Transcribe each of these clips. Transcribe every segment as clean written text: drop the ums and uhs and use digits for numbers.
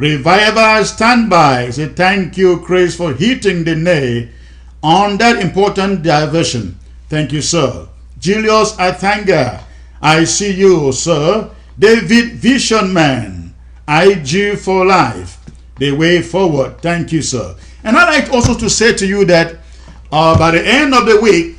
Revival standby. Say thank you, Chris, for hitting the nail on that important diversion. Thank you, sir. Julius Athanga, I see you, sir. David Vision Man, IG for life. The way forward. Thank you, sir. And I'd like also to say to you that by the end of the week,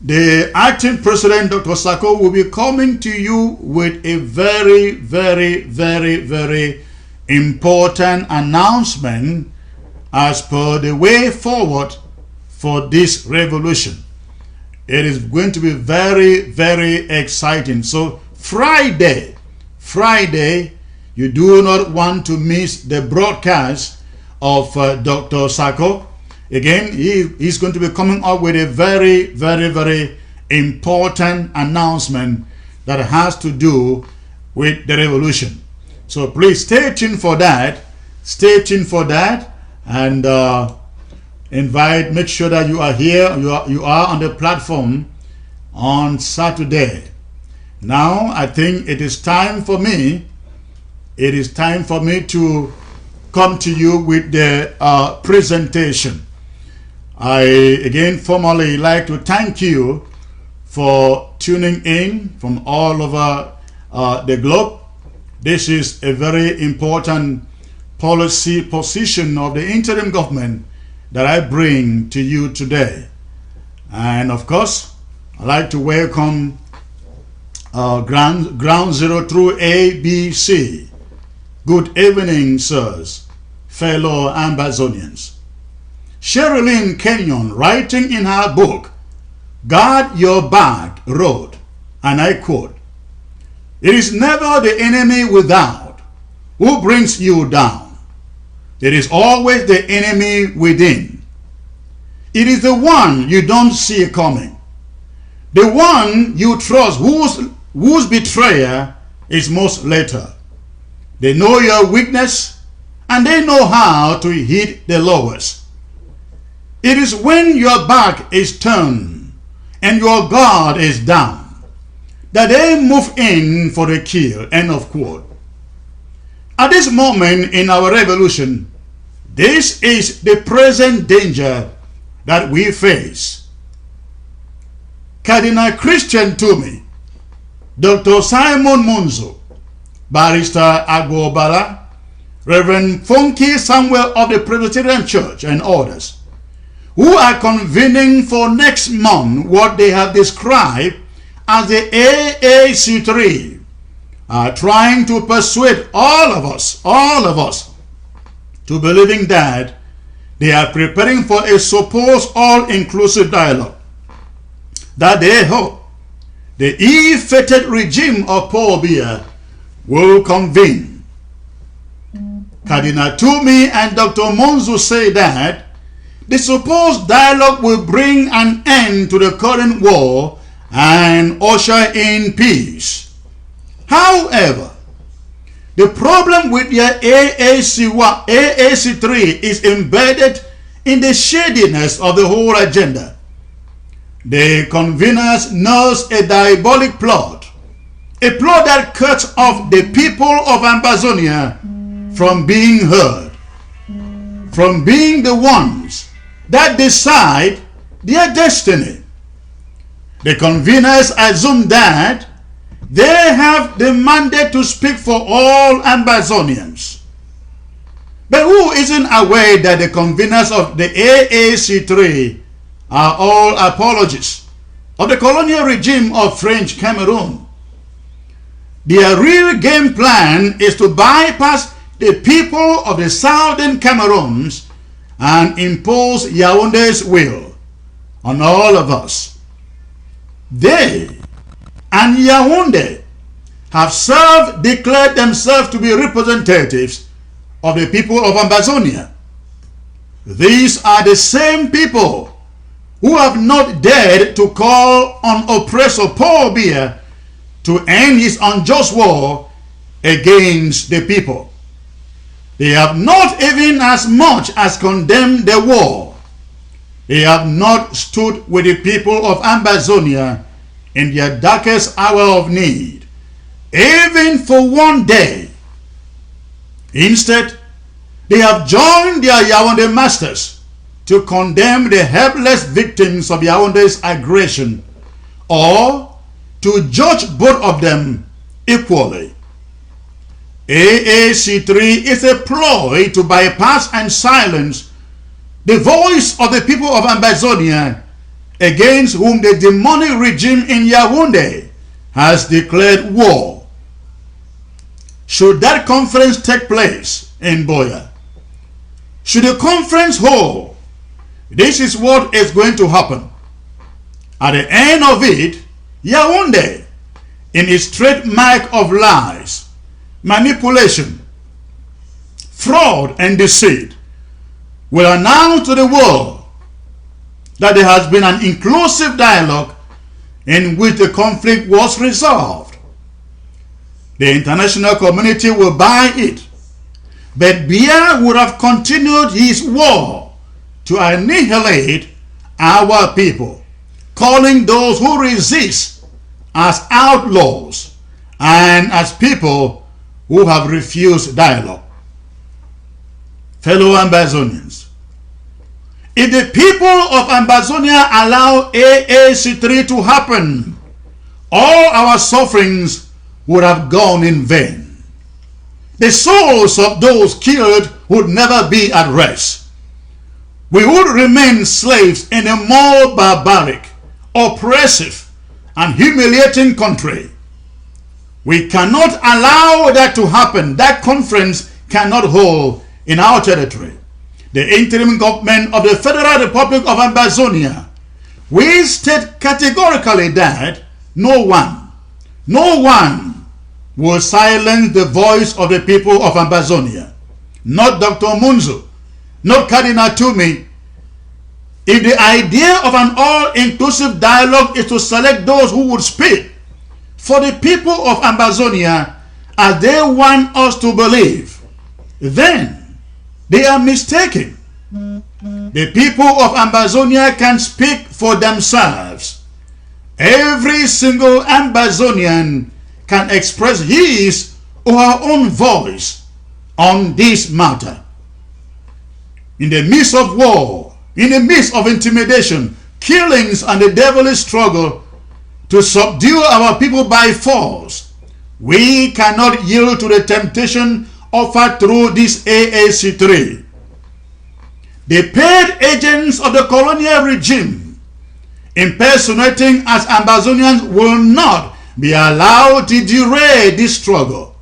the acting president, Dr. Sako, will be coming to you with a very, very, very, very important announcement as per the way forward for this revolution. It is going to be very, very exciting. So Friday, you do not want to miss the broadcast of Dr. Sako. Again, he's going to be coming up with a very, very, very important announcement that has to do with the revolution. So please stay tuned for that. Stay tuned for that, and make sure that you are here. You are on the platform on Saturday. Now, I think it is time for me. It is time for me to come to you with the presentation. I again formally like to thank you for tuning in from all over the globe. This is a very important policy position of the interim government that I bring to you today. And of course, I'd like to welcome Ground Zero through ABC. Good evening, sirs, fellow Ambazonians. Sherilyn Kenyon, writing in her book, Guard Your Back, wrote, and I quote, "It is never the enemy without who brings you down. It is always the enemy within. It is the one you don't see coming, the one you trust, whose betrayer is most later. They know your weakness, and they know how to hit the lowest. It is when your back is turned and your guard is down that they move in for the kill." End of quote. At this moment in our revolution, this is the present danger that we face. Cardinal Christian Toomey, Dr. Simon Munzo, Barrister Agbobala, Reverend Funky Samuel of the Presbyterian Church, and others, who are convening for next month what they have described as the AAC3, are trying to persuade all of us to believing that they are preparing for a supposed all-inclusive dialogue, that they hope the ill-fated regime of Paul Biya will convene. Cardinal Toomey and Dr. Monzo say that the supposed dialogue will bring an end to the current war and usher in peace. However, the problem with their AAC3 is embedded in the shadiness of the whole agenda. The conveners nurse a diabolic plot, a plot that cuts off the people of Ambazonia from being heard, from being the ones that decide their destiny. The conveners assume that they have the mandate to speak for all Ambazonians. But who isn't aware that the conveners of the AAC3 are all apologists of the colonial regime of French Cameroon? Their real game plan is to bypass the people of the southern Cameroons and impose Yaoundé's will on all of us. They and Yaoundé have self-declared themselves to be representatives of the people of Ambazonia. These are the same people who have not dared to call on oppressor Paul Biya to end his unjust war against the people. They have not even as much as condemned the war. They have not stood with the people of Ambazonia in their darkest hour of need, even for one day. Instead, they have joined their Yaoundé masters to condemn the helpless victims of Yaoundé's aggression, or to judge both of them equally. AAC3 is a ploy to bypass and silence the voice of the people of Ambazonia, against whom the demonic regime in Yaoundé has declared war. Should that conference take place in Buea, should the conference hold, this is what is going to happen. At the end of it, Yaoundé, in its trademark of lies, manipulation, fraud, and deceit, will announce to the world that there has been an inclusive dialogue in which the conflict was resolved. The international community will buy it, but Biya would have continued his war to annihilate our people, calling those who resist as outlaws and as people who have refused dialogue. Fellow Ambazonians, if the people of Ambazonia allow AAC3 to happen, all our sufferings would have gone in vain. The souls of those killed would never be at rest. We would remain slaves in a more barbaric, oppressive, and humiliating country. We cannot allow that to happen. That conference cannot hold in our territory. The interim government of the Federal Republic of Ambazonia, we state categorically that no one will silence the voice of the people of Ambazonia. Not Dr. Munzu, not Cardinal Tumi. If the idea of an all-inclusive dialogue is to select those who would speak for the people of Ambazonia as they want us to believe, then they are mistaken. The people of Ambazonia can speak for themselves. Every single Ambazonian can express his or her own voice on this matter. In the midst of war, in the midst of intimidation, killings, and the devilish struggle to subdue our people by force, we cannot yield to the temptation offered through this AAC3. The paid agents of the colonial regime, impersonating as Ambazonians, will not be allowed to derail this struggle.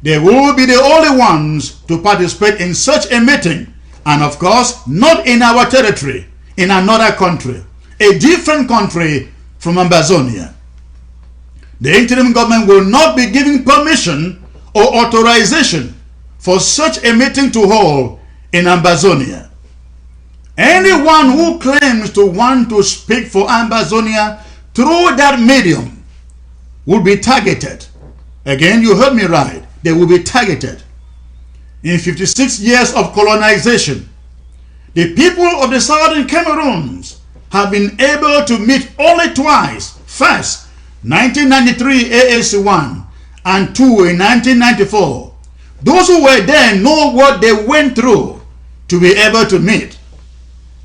They will be the only ones to participate in such a meeting, and of course, not in our territory, in another country, a different country from Ambazonia. The interim government will not be giving permission or authorization for such a meeting to hold in Ambazonia. Anyone who claims to want to speak for Ambazonia through that medium will be targeted. Again, you heard me right. They will be targeted. In 56 years of colonization, the people of the southern Cameroons have been able to meet only twice. First, 1993 AAC1, and two in 1994. Those who were there know what they went through to be able to meet.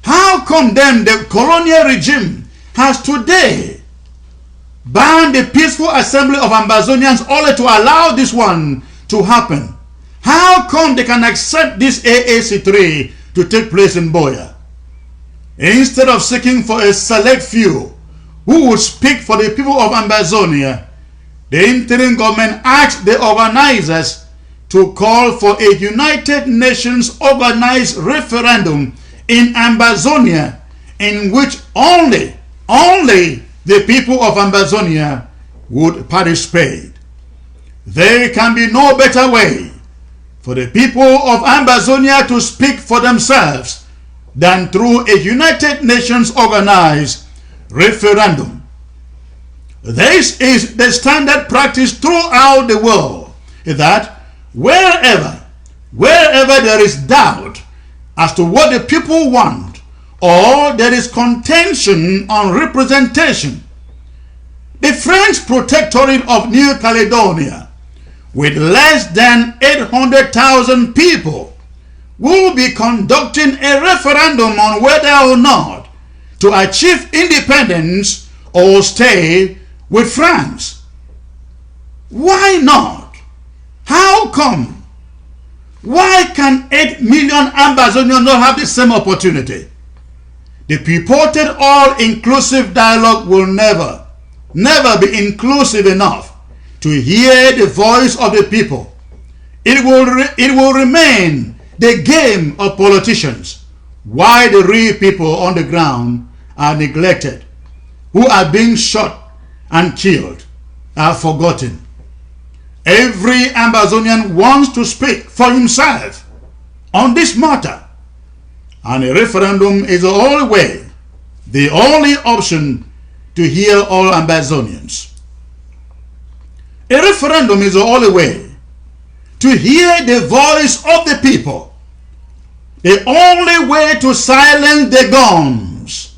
How come then the colonial regime has today banned the peaceful assembly of Ambazonians only to allow this one to happen? How come they can accept this AAC3 to take place in Buea? Instead of seeking for a select few who would speak for the people of Ambazonia, the interim government asked the organizers to call for a United Nations organized referendum in Ambazonia, in which only the people of Ambazonia would participate. There can be no better way for the people of Ambazonia to speak for themselves than through a United Nations organized referendum. This is the standard practice throughout the world, that wherever there is doubt as to what the people want, or there is contention on representation, the French protectorate of New Caledonia with less than 800,000 people, will be conducting a referendum on whether or not to achieve independence or stay with France. Why not? How come? Why can 8 million Ambazonians not have the same opportunity? The purported all-inclusive dialogue will never be inclusive enough to hear the voice of the people. It will remain the game of politicians, while the real people on the ground are neglected, who are being shot and killed, are forgotten. Every Ambazonian wants to speak for himself on this matter, and a referendum is the only way, the only option to hear all Ambazonians. A referendum is the only way to hear the voice of the people, the only way to silence the guns,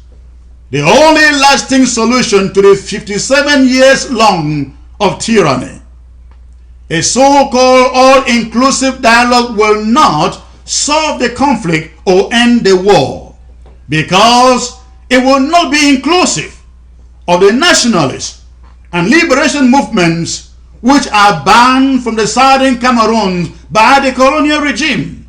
the only lasting solution to the 57 years long of tyranny. A so-called all-inclusive dialogue will not solve the conflict or end the war, because it will not be inclusive of the nationalists and liberation movements which are banned from the southern Cameroon by the colonial regime.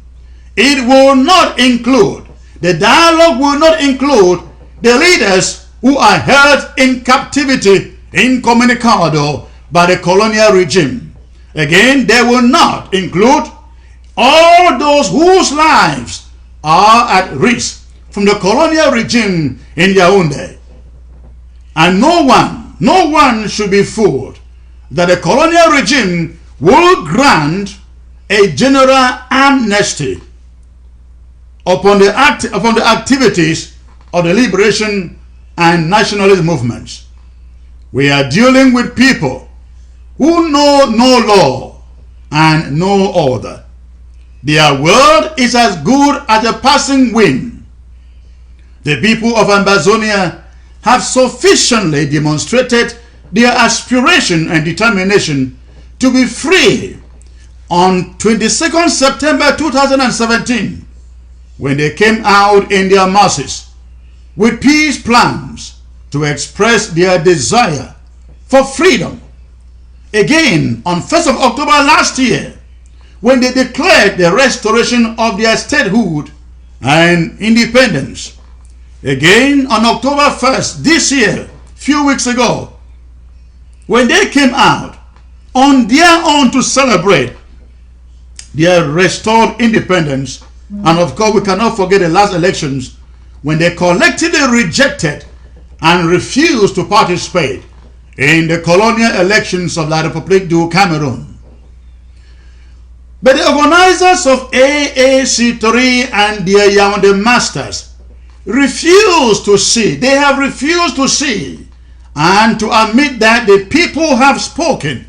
It will not include, the dialogue will not include the leaders who are held in captivity incommunicado by the colonial regime. Again, they will not include all those whose lives are at risk from the colonial regime in Yaoundé. And no one should be fooled that the colonial regime will grant a general amnesty upon the activities of the liberation and nationalist movements. We are dealing with people who know no law and no order. Their word is as good as a passing wind. The people of Ambazonia have sufficiently demonstrated their aspiration and determination to be free on 22nd September 2017, when they came out in their masses with peace plans to express their desire for freedom. Again, on 1st of October last year, when they declared the restoration of their statehood and independence. Again, on October 1st this year, few weeks ago, when they came out on their own to celebrate their restored independence. And of course, we cannot forget the last elections, when they collectively rejected and refused to participate in the colonial elections of La République du Cameroun. But the organizers of AAC3 and their Yaoundé masters refuse to see, they have refused to see and to admit that the people have spoken.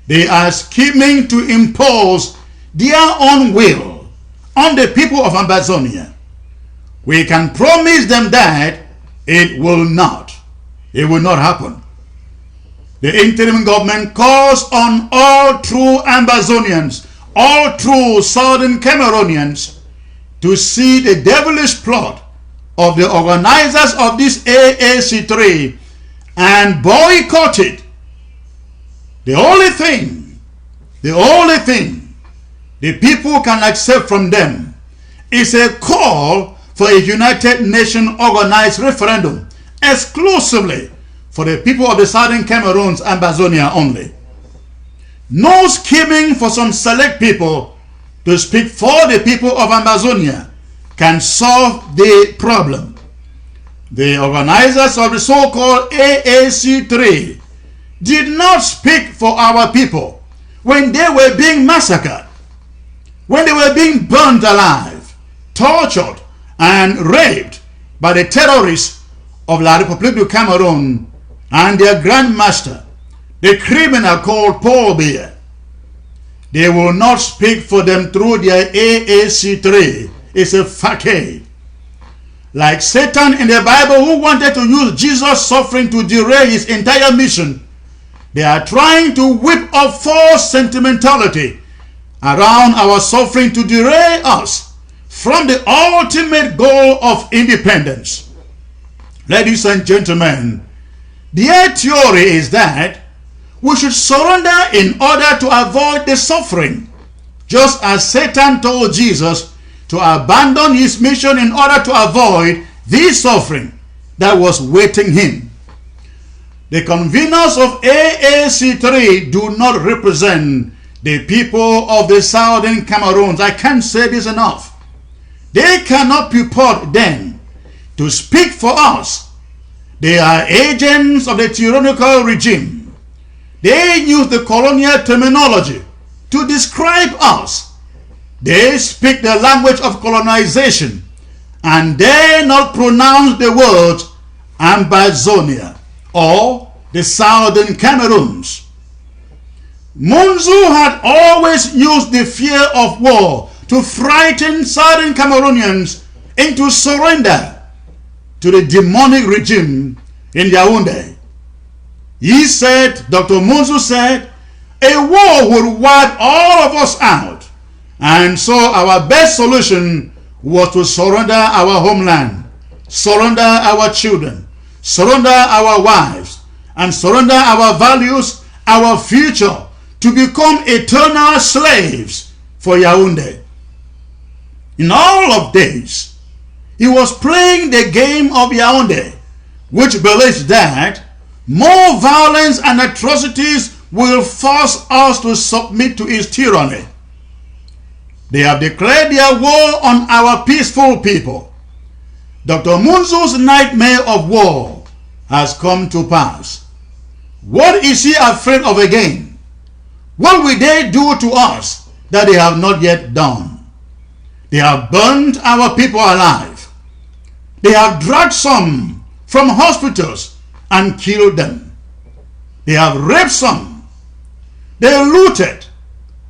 They are scheming to impose their own will on the people of Ambazonia. We can promise them that it will not happen. The interim government calls on all true Ambazonians, all true southern Cameroonians, to see the devilish plot of the organizers of this AAC3 and boycott it. The only thing the people can accept from them is a call for a United Nations organized referendum exclusively for the people of the southern Cameroons, Ambazonia only. No scheming for some select people to speak for the people of Ambazonia can solve the problem. The organizers of the so-called AAC3 did not speak for our people when they were being massacred, when they were being burned alive, tortured, and raped by the terrorists of La République du Cameroun and their grandmaster, the criminal called Paul Biya. They will not speak for them through their AAC3. It's a facade. Like Satan in the Bible, who wanted to use Jesus' suffering to derail his entire mission, They are trying to whip up false sentimentality around our suffering to derail us from the ultimate goal of independence. Ladies and gentlemen, their theory is that we should surrender in order to avoid the suffering, just as Satan told Jesus to abandon his mission in order to avoid the suffering that was waiting him. The conveners of AAC3 do not represent the people of the Southern Cameroons. I can't say this enough. They cannot purport then to speak for us. They are agents of the tyrannical regime. They use the colonial terminology to describe us. They speak the language of colonization and dare not pronounce the words Ambazonia or the Southern Cameroons. Monzo had always used the fear of war to frighten Southern Cameroonians into surrender to the demonic regime in Yaoundé. He said, Dr. Monzo said, a war would wipe all of us out, and so our best solution was to surrender our homeland, surrender our children, surrender our wives, and surrender our values, our future, to become eternal slaves for Yaoundé. In all of this, he was playing the game of Yaoundé, which believes that more violence and atrocities will force us to submit to his tyranny. They have declared their war on our peaceful people. Dr. Munzo's nightmare of war has come to pass. What is he afraid of again? What will they do to us that they have not yet done? They have burned our people alive. They have dragged some from hospitals and killed them. They have raped some. They looted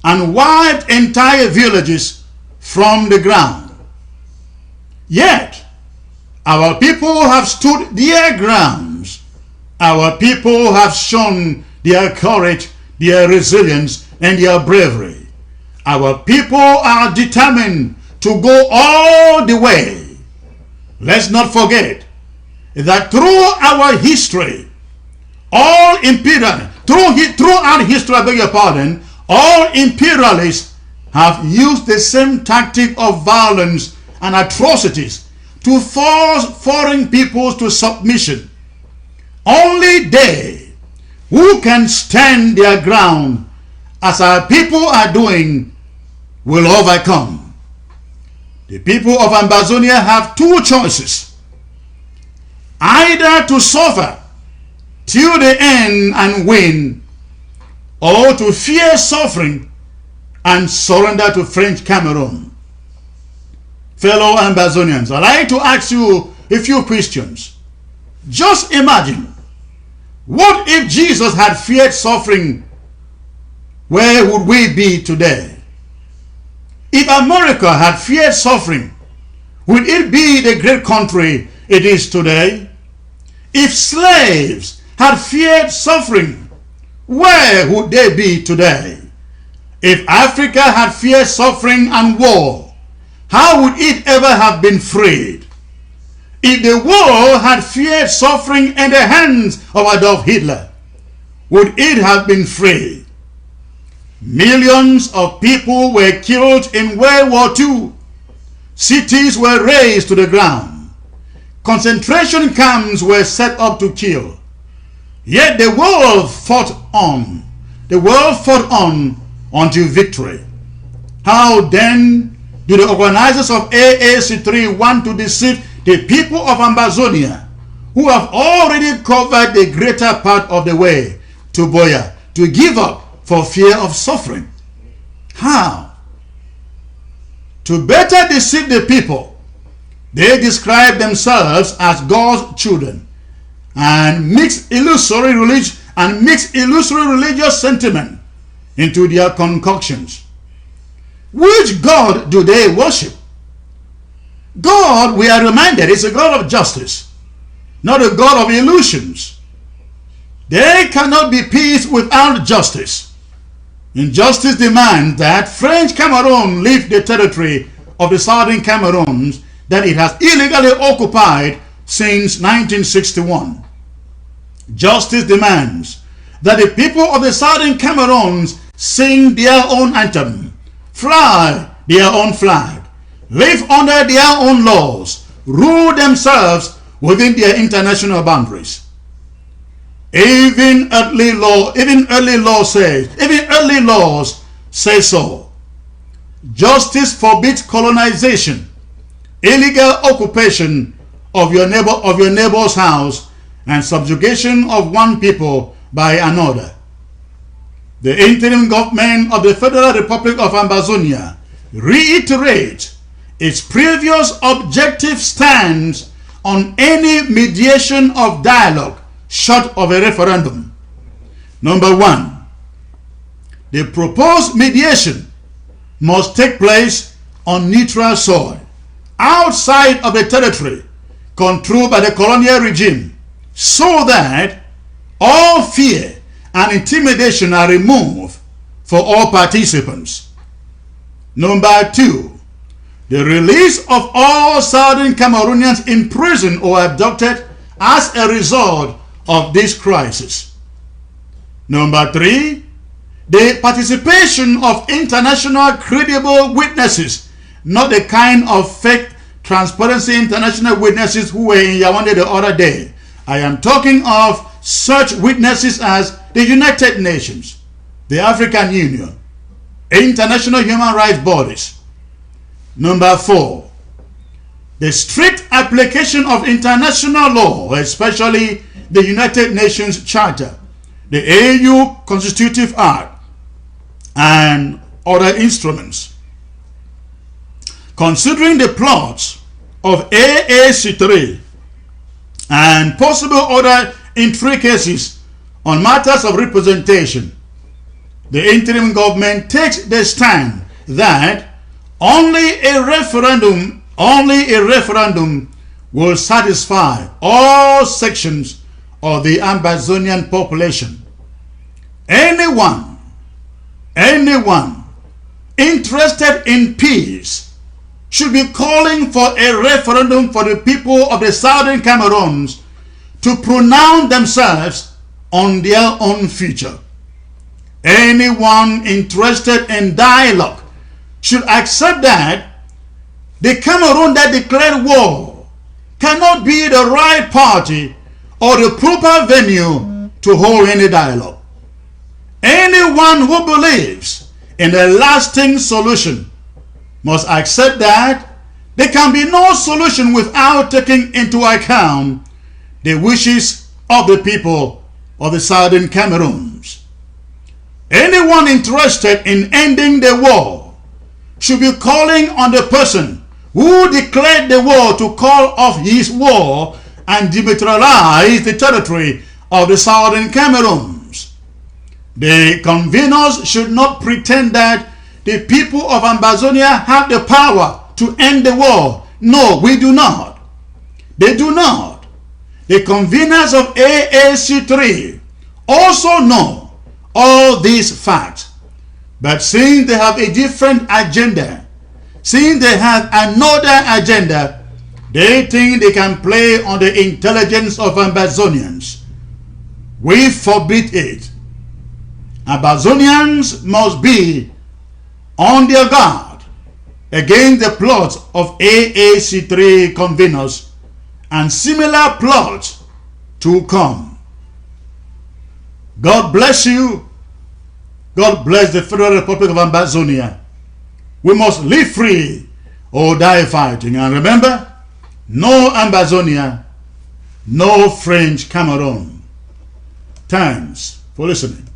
and wiped entire villages from the ground. Yet, our people have stood their grounds. Our people have shown their courage, their resilience, and their bravery. Our people are determined to go all the way. Let's not forget that throughout our history, throughout history, I beg your pardon, all imperialists have used the same tactic of violence and atrocities to force foreign peoples to submission. Only they who can stand their ground, as our people are doing, will overcome. The people of Ambazonia have two choices: either to suffer till the end and win, or to fear suffering and surrender to French Cameroon. Fellow Ambazonians, I'd like to ask you a few questions. Just imagine, what if Jesus had feared suffering? Where would we be today? If America had feared suffering, would it be the great country it is today? If slaves had feared suffering, where would they be today? If Africa had feared suffering and war, how would it ever have been freed? If the world had feared suffering in the hands of Adolf Hitler, would it have been free? Millions of people were killed in World War II. Cities were razed to the ground. Concentration camps were set up to kill. Yet the world fought on. The world fought on until victory. How then do the organizers of AAC3 want to deceive the people of Ambazonia, who have already covered the greater part of the way to Boya, to give up for fear of suffering? How? To better deceive the people, they describe themselves as God's children and mix illusory religious sentiment into their concoctions. Which God do they worship? God, we are reminded, is a God of justice, not a God of illusions. There cannot be peace without justice. Injustice demands that French Cameroon leave the territory of the southern Cameroons that it has illegally occupied since 1961. Justice demands that the people of the southern Cameroons sing their own anthem, fly their own flag, live under their own laws, rule themselves within their international boundaries. Even early laws say so. Justice forbids colonization, illegal occupation of your neighbor's house, and subjugation of one people by another. The interim government of the Federal Republic of Ambazonia reiterates its previous objective stance on any mediation of dialogue short of a referendum. Number one, the proposed mediation must take place on neutral soil, outside of the territory controlled by the colonial regime, so that all fear and intimidation are removed for all participants. Number two, the release of all southern Cameroonians in prison or abducted as a result of this crisis. Number three, the participation of international credible witnesses, not the kind of fake Transparency International witnesses who were in Yaoundé the other day. I am talking of such witnesses as the United Nations, the African Union, international human rights bodies. Number four, the strict application of international law, especially the United Nations Charter, the AU Constitutive Act, and other instruments. Considering the plots of AAC3 and possible other intricacies on matters of representation, the interim government takes the stand that only a referendum will satisfy all sections of the Ambazonian population. Anyone interested in peace should be calling for a referendum for the people of the southern Cameroons to pronounce themselves on their own future. Anyone interested in dialogue should accept that the Cameroon that declared war cannot be the right party or the proper venue to hold any dialogue. Anyone who believes in a lasting solution must accept that there can be no solution without taking into account the wishes of the people of the southern Cameroons. Anyone interested in ending the war should be calling on the person who declared the war to call off his war and demilitarize the territory of the southern Cameroons. The conveners should not pretend that the people of Ambazonia have the power to end the war. No, we do not. They do not. The conveners of AAC3 also know all these facts. But since they have a different agenda, since they have another agenda, they think they can play on the intelligence of Ambazonians. We forbid it. Ambazonians must be on their guard against the plots of AAC3 conveners and similar plots to come. God bless you. God bless the Federal Republic of Ambazonia. We must live free or die fighting. And remember, no Ambazonia, no French Cameroon. Thanks for listening.